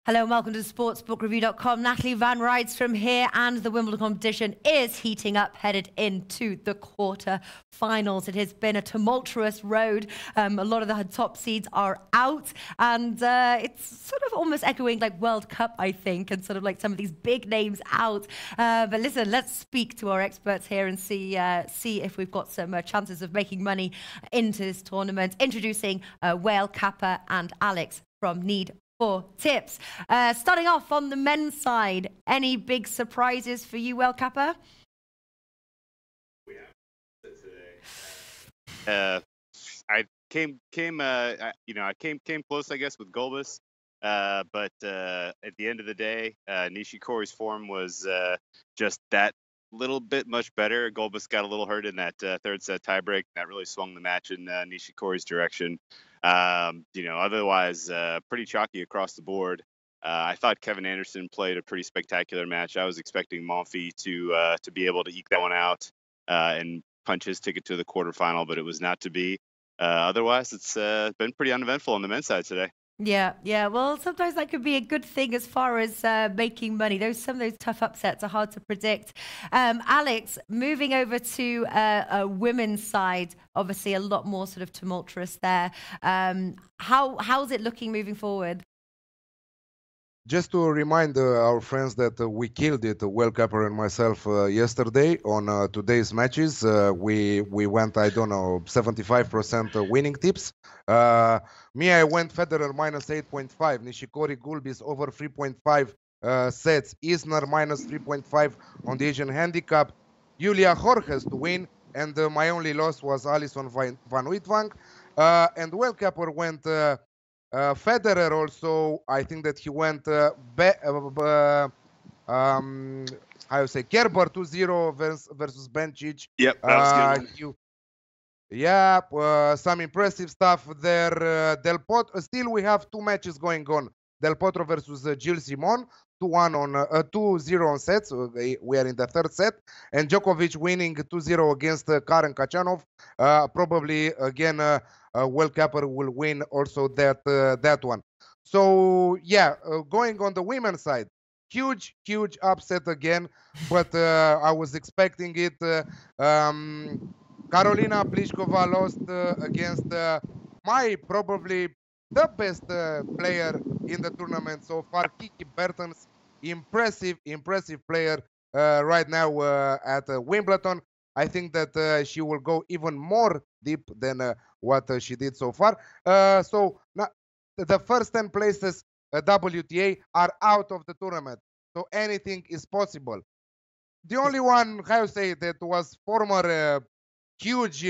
Hello and welcome to sportsbookreview.com. Natalie Van Rijsdrum here, and the Wimbledon competition is heating up, headed into the quarter-finals. It has been a tumultuous road. A lot of the top seeds are out, and it's sort of almost echoing like World Cup, I think, and sort of like some of these big names out. But listen, let's speak to our experts here and see if we've got some chances of making money into this tournament. Introducing Whale Kappa and Alex from Need for tips. Starting off on the men's side, any big surprises for you, Whale Kappa? We have today. I came close, I guess, with Gulbis, but at the end of the day, Nishikori's form was just that little bit much better. Gulbis got a little hurt in that third set tiebreak. That really swung the match in Nishikori's direction. Otherwise, pretty chalky across the board. I thought Kevin Anderson played a pretty spectacular match. I was expecting Monfils to be able to eke that one out and punch his ticket to the quarterfinal, but it was not to be. Otherwise, it's been pretty uneventful on the men's side today. Yeah. Well, sometimes that could be a good thing as far as making money. Some of those tough upsets are hard to predict. Alex, moving over to a women's side, obviously a lot more sort of tumultuous there. How's it looking moving forward? Just to remind our friends that we killed it, Whale Kappa and myself, yesterday on today's matches. We went, I don't know, 75% winning tips. Me, I went Federer minus 8.5, Nishikori Gulbis over 3.5 sets, Isner minus 3.5 on the Asian handicap, Julia Jorges to win, and my only loss was Alison van Uitvank. And Whale Kappa went Federer also. I think that he went how you say, Kerber 2-0 versus Bencic. Yep, that was good. Some impressive stuff there. Del Potro, still we have two matches going on. Del Potro versus Gilles Simon, 2-1 on 2-0 on sets. We are in the third set, and Djokovic winning 2-0 against Karen Khachanov. Probably again, Whale Kappa will win also that one. So yeah, going on the women's side, huge upset again, but I was expecting it. Karolina Pliskova lost against probably the best player in the tournament so far, Kiki Bertens. Impressive player right now at Wimbledon. I think that she will go even more deep than what she did so far. So now the first 10 places WTA are out of the tournament. So anything is possible. The only one, how you say, that was former huge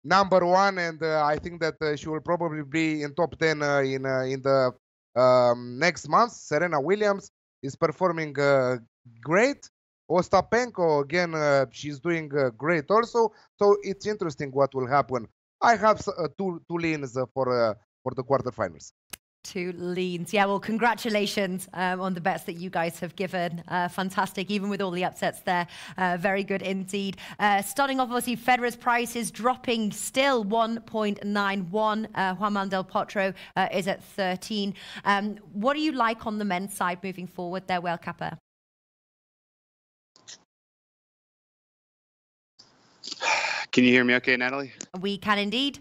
number one, and I think that she will probably be in top 10 in the next month. Serena Williams is performing great. Ostapenko again, she's doing great also. So it's interesting what will happen. I have two leans for the quarterfinals. Two leans. Yeah, well, congratulations on the bets that you guys have given. Fantastic, even with all the upsets there. Very good indeed. Starting off, obviously, Federer's price is dropping still 1.91. Juan Manuel del Potro is at 13. What do you like on the men's side moving forward there, Whale Kappa? Can you hear me okay, Natalie? We can indeed.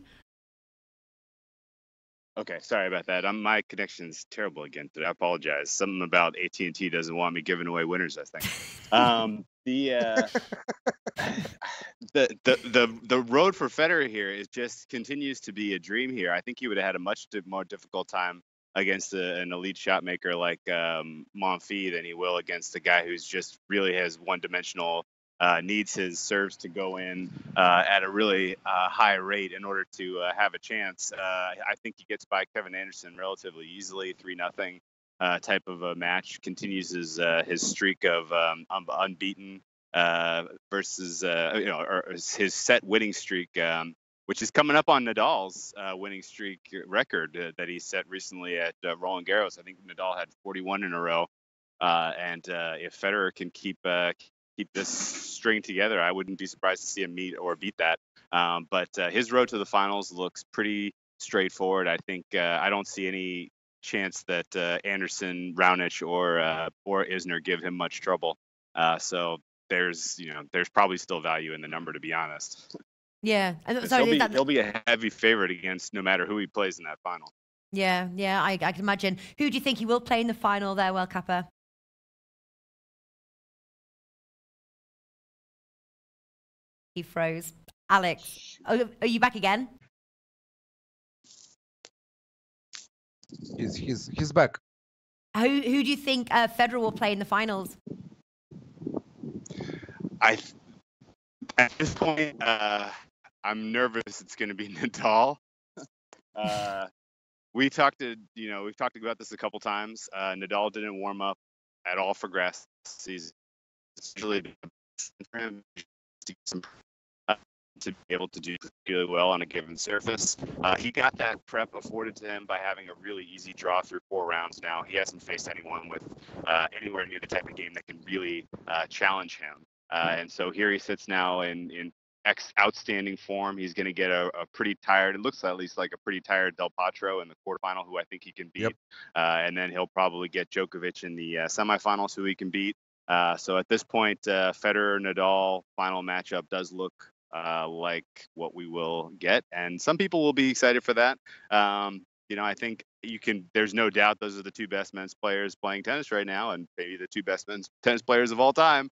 Okay, sorry about that. My connection's terrible again today. I apologize. Something about AT&T doesn't want me giving away winners, I think. The road for Federer here is just continues to be a dream here. I think he would have had a much more difficult time against an elite shot maker like Monfils than he will against a guy who's just really has one-dimensional. Needs his serves to go in at a really high rate in order to have a chance. I think he gets by Kevin Anderson relatively easily, 3-0 type of a match. Continues his streak of unbeaten versus or his set winning streak, which is coming up on Nadal's winning streak record that he set recently at Roland Garros. I think Nadal had 41 in a row, and if Federer can keep this string together, I wouldn't be surprised to see him meet or beat that. But his road to the finals looks pretty straightforward. I think I don't see any chance that Anderson, Raonic, or Isner give him much trouble. So there's probably still value in the number, to be honest. Yeah, He'll be a heavy favorite against no matter who he plays in that final. Yeah, I can imagine. Who do you think he will play in the final there, World Cupper? He froze. Alex, are you back again? He's back. Who do you think Federer will play in the finals? At this point, I'm nervous it's going to be Nadal. We've talked about this a couple times. Nadal didn't warm up at all for grass season. It's usually for him to be able to do really well on a given surface. He got that prep afforded to him by having a really easy draw through 4 rounds now. He hasn't faced anyone with anywhere near the type of game that can really challenge him. And so here he sits now in outstanding form. He's going to get a pretty tired, it looks at least like a pretty tired Del Potro in the quarterfinal, who I think he can beat. Yep. And then he'll probably get Djokovic in the semifinals, who he can beat. So at this point, Federer-Nadal final matchup does look like what we will get. And some people will be excited for that. I think there's no doubt those are the 2 best men's players playing tennis right now, and maybe the 2 best men's tennis players of all time.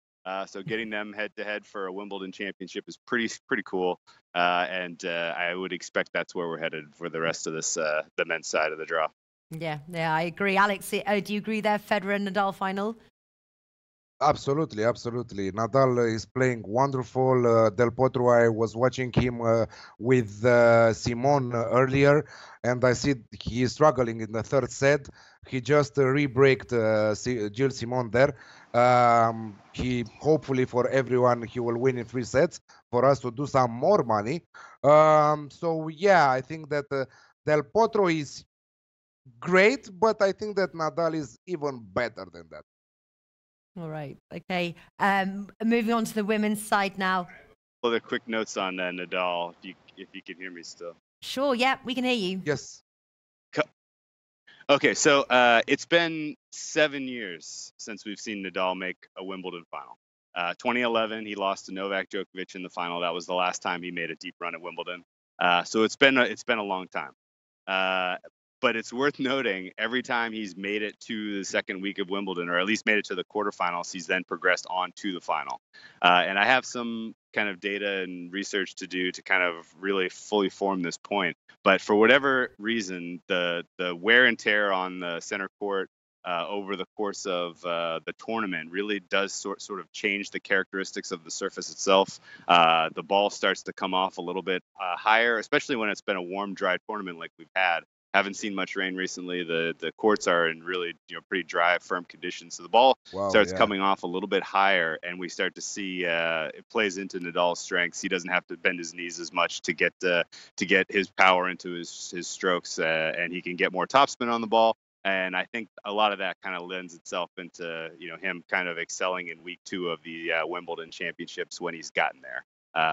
So getting them head-to-head for a Wimbledon championship is pretty cool, and I would expect that's where we're headed for the rest of this, the men's side of the draw. Yeah, I agree. Alex, do you agree there, Federer and Nadal final? Absolutely. Nadal is playing wonderful. Del Potro, I was watching him with Simon earlier, and I see he is struggling in the 3rd set. He just re-braked Gilles Simon there. He hopefully for everyone he will win in 3 sets for us to do some more money. So yeah, I think that Del Potro is great, but I think that Nadal is even better than that. All right. Okay. Moving on to the women's side now. Well, the quick notes on Nadal, if you can hear me still. Sure. Yeah, we can hear you. Yes. Okay, so it's been 7 years since we've seen Nadal make a Wimbledon final. 2011, he lost to Novak Djokovic in the final. That was the last time he made a deep run at Wimbledon. So it's been a long time. But it's worth noting, every time he's made it to the second week of Wimbledon, or at least made it to the quarterfinals, he's then progressed on to the final. And I have some kind of data and research to do to kind of really fully form this point. But for whatever reason, the wear and tear on the center court over the course of the tournament really does sort of change the characteristics of the surface itself. The ball starts to come off a little bit higher, especially when it's been a warm, dry tournament like we've had. Haven't seen much rain recently. The courts are in really pretty dry, firm conditions. So the ball starts coming off a little bit higher, and we start to see it plays into Nadal's strengths. He doesn't have to bend his knees as much to get his power into his strokes, and he can get more topspin on the ball. And I think a lot of that kind of lends itself into him kind of excelling in week 2 of the Wimbledon championships when he's gotten there.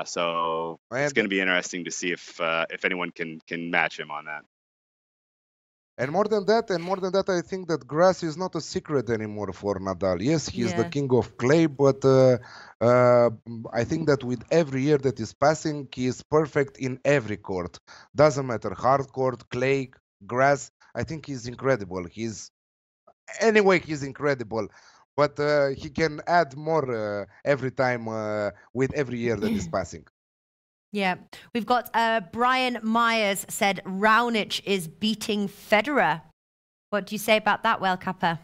So it's going to be interesting to see if anyone can match him on that. And more than that, I think that grass is not a secret anymore for Nadal. Yes, he's the king of clay, but I think that with every year that is passing, he is perfect in every court. Doesn't matter, hard court, clay, grass. I think he's incredible. He's incredible. But he can add more every time with every year that is passing. Yeah, we've got Brian Myers said Raonic is beating Federer. What do you say about that, World Cupper?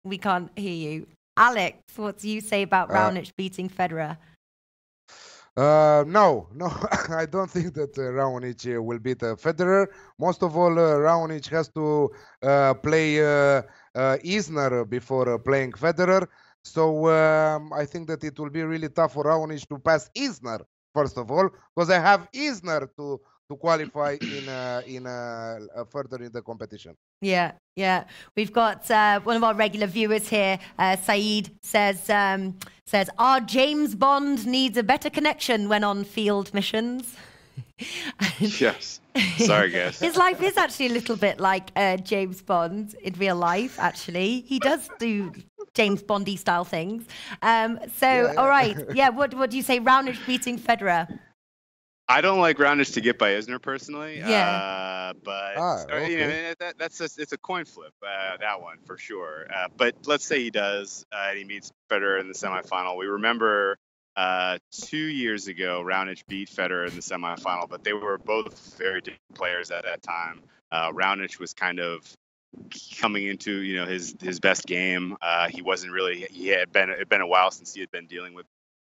We can't hear you. Alex, what do you say about Raonic beating Federer? No, I don't think that Raonic will beat Federer. Most of all, Raonic has to play Isner before playing Federer. So I think that it will be really tough for Raonic to pass Isner, first of all, because I have Isner to qualify in further in the competition. Yeah. We've got one of our regular viewers here, Saeed, says, our James Bond needs a better connection when on field missions. Yes. Sorry, guys. His life is actually a little bit like James Bond in real life, actually. He does do James Bondy style things. All right. Yeah, what do you say? Raonic beating Federer? I don't like Raonic to get by Isner personally. Yeah. But Okay. it's a coin flip, that one for sure. But let's say he does, and he meets Federer in the semifinal. We remember 2 years ago, Raonic beat Federer in the semifinal, but they were both very different players at that time. Raonic was kind of coming into his best game. He wasn't really. It had been a while since he had been dealing with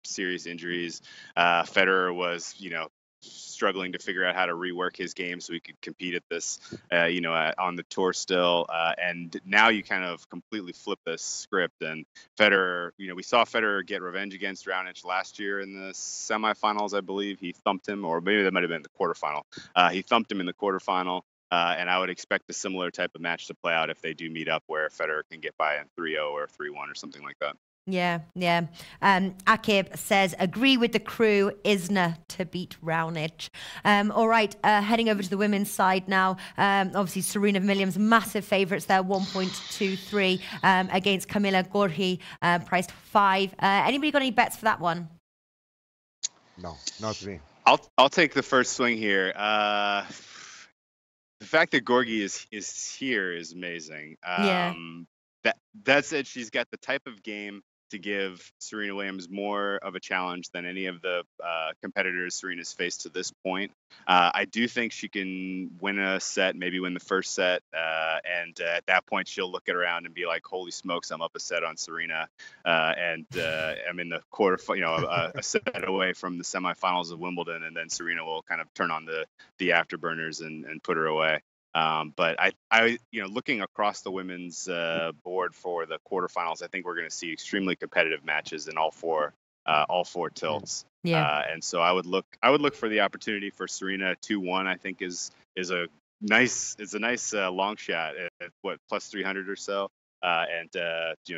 serious injuries. Federer was struggling to figure out how to rework his game so he could compete at this on the tour still. And now you kind of completely flip this script. And Federer, we saw Federer get revenge against Raonic last year in the semifinals, I believe. He thumped him, or maybe that might have been the quarterfinal. He thumped him in the quarterfinal. And I would expect a similar type of match to play out if they do meet up, where Federer can get by in 3-0 or 3-1 or something like that. Yeah. Akib says, agree with the crew, Isner to beat Raonic. All right, heading over to the women's side now. Obviously, Serena Williams, massive favourites there, 1.23 against Camila Gorgi, priced 5. Anybody got any bets for that one? No, not me. I'll take the first swing here. The fact that Gorgi is here is amazing. That said, she's got the type of game to give Serena Williams more of a challenge than any of the competitors Serena's faced to this point. I do think she can win a set, maybe win the first set, and at that point she'll look around and be like, "Holy smokes, I'm up a set on Serena," and I'm in the quarter, a set away from the semifinals of Wimbledon, and then Serena will kind of turn on the afterburners and put her away. But I looking across the women's board for the quarterfinals, I think we're going to see extremely competitive matches in all four tilts. Yeah. And so I would look for the opportunity for Serena 2-1. I think is a nice long shot at what, plus 300 or so. And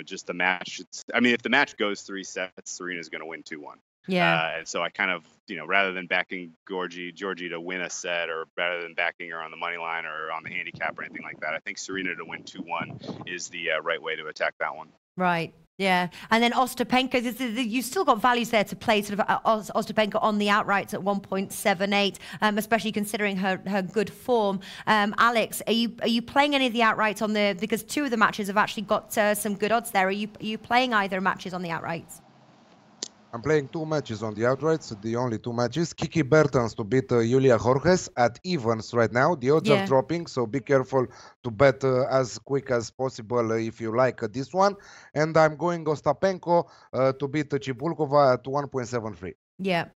just the match. If the match goes 3 sets, Serena's going to win 2-1. Yeah. And so I kind of, rather than backing Georgie to win a set, or rather than backing her on the money line or on the handicap or anything like that, I think Serena to win 2-1 is the right way to attack that one. Right. Yeah. And then Ostapenko, you've still got values there to play sort of Ostapenko on the outrights at 1.78, especially considering her good form. Alex, are you playing any of the outrights because 2 of the matches have actually got some good odds there. Are you playing either matches on the outrights? I'm playing 2 matches on the outrights, the only 2 matches. Kiki Bertens to beat Julia Jorges at evens right now. The odds are dropping, so be careful to bet as quick as possible if you like this one. And I'm going Ostapenko to beat Cibulkova at 1.73. Yeah,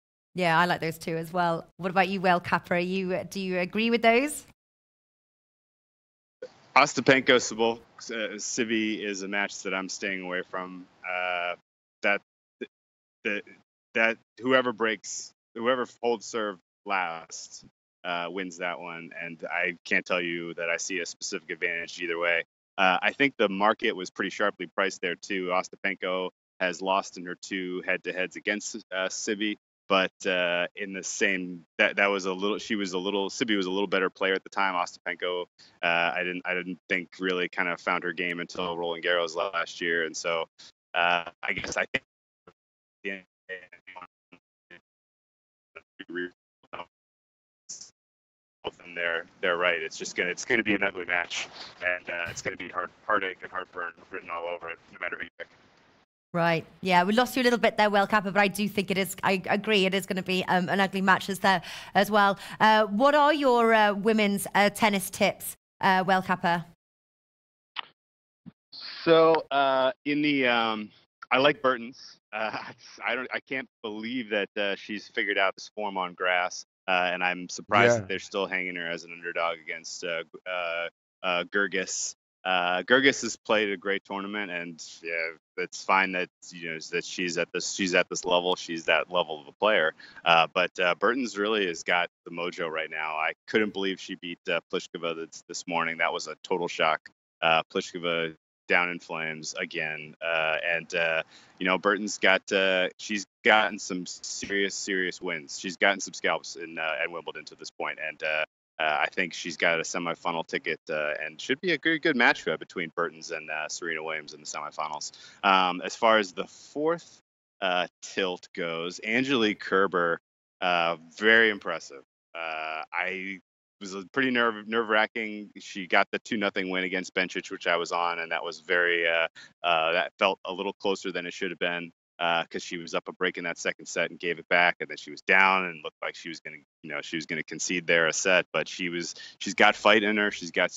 I like those 2 as well. What about you, Well Capra? Do you agree with those? Ostapenko Civi is a match that I'm staying away from. That whoever holds serve last wins that one, and I can't tell you that I see a specific advantage either way. I think the market was pretty sharply priced there too. Ostapenko has lost in her 2 head-to-heads against Civi, but in the same Civi was a little better player at the time. Ostapenko, I didn't think really kind of found her game until Roland Garros last year, and so I guess I think. And they're right. It's gonna be an ugly match, and it's gonna be heartache and heartburn written all over it, no matter who you pick. Right. Yeah, we lost you a little bit there, Well Capper, but I do think it is. I agree. It is going to be an ugly match there as well. What are your women's tennis tips, Well Capper? So in the I like Bertens. I can't believe that she's figured out this form on grass, and I'm surprised that they're still hanging her as an underdog against Gerges. Gerges has played a great tournament, and it's fine that that she's at this level. She's that level of a player. But Bertens really has got the mojo right now. I couldn't believe she beat Pliskova this morning. That was a total shock. Pliskova down in flames again. You know, Burton's got she's gotten some serious wins. She's gotten some scalps at Wimbledon to this point, and I think she's got a semifinal ticket and should be a good matchup between Burton's and Serena Williams in the semifinals. As far as the fourth tilt goes, Angelique Kerber, very impressive. I was pretty nerve-wracking. She got the 2-0 win against Bencic, which I was on, and that was very that felt a little closer than it should have been because she was up a break in that second set and gave it back, and then she was down and looked like she was going to concede there a set. But she's got fight in her. She's got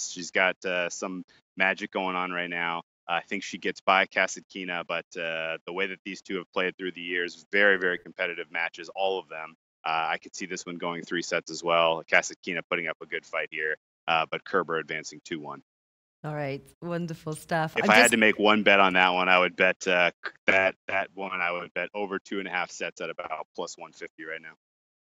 some magic going on right now. I think she gets by Kasatkina, but the way that these two have played through the years, very competitive matches, all of them. I could see this one going 3 sets as well. Kasatkina putting up a good fight here, but Kerber advancing 2-1. All right, wonderful stuff. If I had to make one bet on that one, I would bet that one. I would bet over 2.5 sets at about plus 150 right now.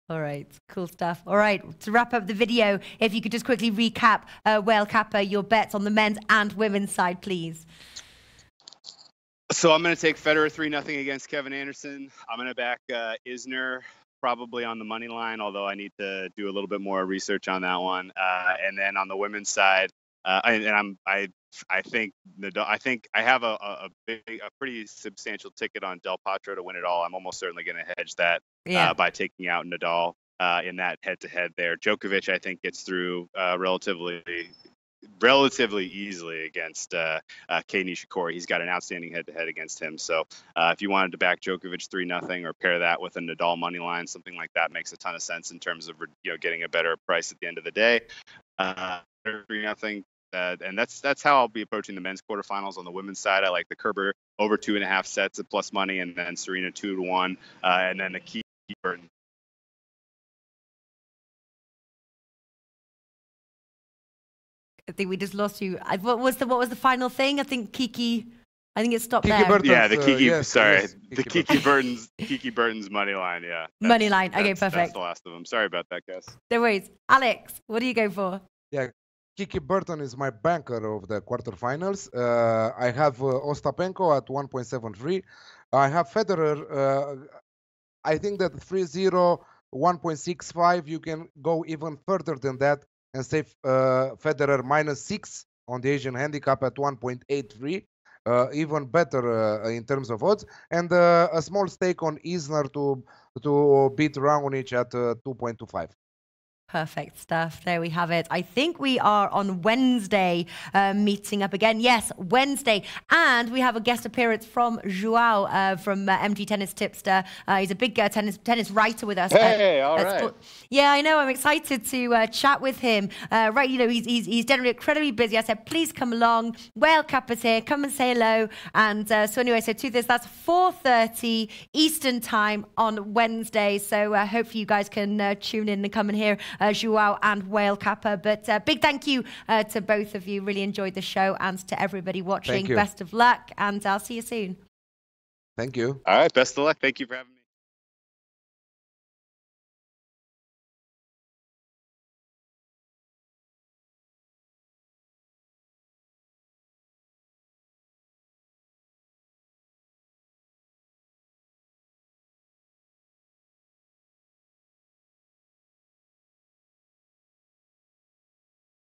All right, cool stuff. All right, to wrap up the video, if you could just quickly recap, Whale Kappa, your bets on the men's and women's side, please. So I'm going to take Federer 3-0 against Kevin Anderson. I'm going to back Isner probably on the money line, although I need to do a little bit more research on that one. And then on the women's side, I think Nadal. I think I have a pretty substantial ticket on Del Potro to win it all. I'm almost certainly going to hedge that by taking out Nadal in that head-to-head there. Djokovic, I think, gets through relatively easily against Kei Nishikori. He's got an outstanding head-to-head against him. So if you wanted to back Djokovic 3-0 or pair that with a Nadal money line, something like that makes a ton of sense in terms of getting a better price at the end of the day. 3-0. And that's how I'll be approaching the men's quarterfinals. On the women's side, I like the Kerber over 2.5 sets at plus money, and then Serena 2-1, and then the Kiki Burton. I think we just lost you. What was the final thing? I think Kiki. I think it stopped Kiki there. Burton's, yeah, the Kiki. Kiki Kiki Burton's money line. Yeah, money line. Okay, perfect. That's the last of them. Sorry about that, guys. No worries. Alex, what do you go for? Yeah. Kiki Burton is my banker of the quarterfinals. I have Ostapenko at 1.73. I have Federer. I think that 3-0, 1.65, you can go even further than that and say Federer -6 on the Asian handicap at 1.83. Even better in terms of odds. And a small stake on Isner to beat Raonic at 2.25. Perfect stuff. There we have it. I think we are on Wednesday meeting up again. Yes, Wednesday. And we have a guest appearance from Joao from MG Tennis Tipster. He's a big tennis writer with us. Hey, all right. Yeah, I know. I'm excited to chat with him. Right, he's generally incredibly busy. I said, please come along. Whale Kappa's here. Come and say hello. And so anyway, so to this, that's 4:30 Eastern time on Wednesday. So hopefully you guys can tune in and come and hear Joao and Whale Kappa. But big thank you to both of you. Really enjoyed the show, and to everybody watching. Best of luck, and I'll see you soon. Thank you. All right, best of luck. Thank you for having me.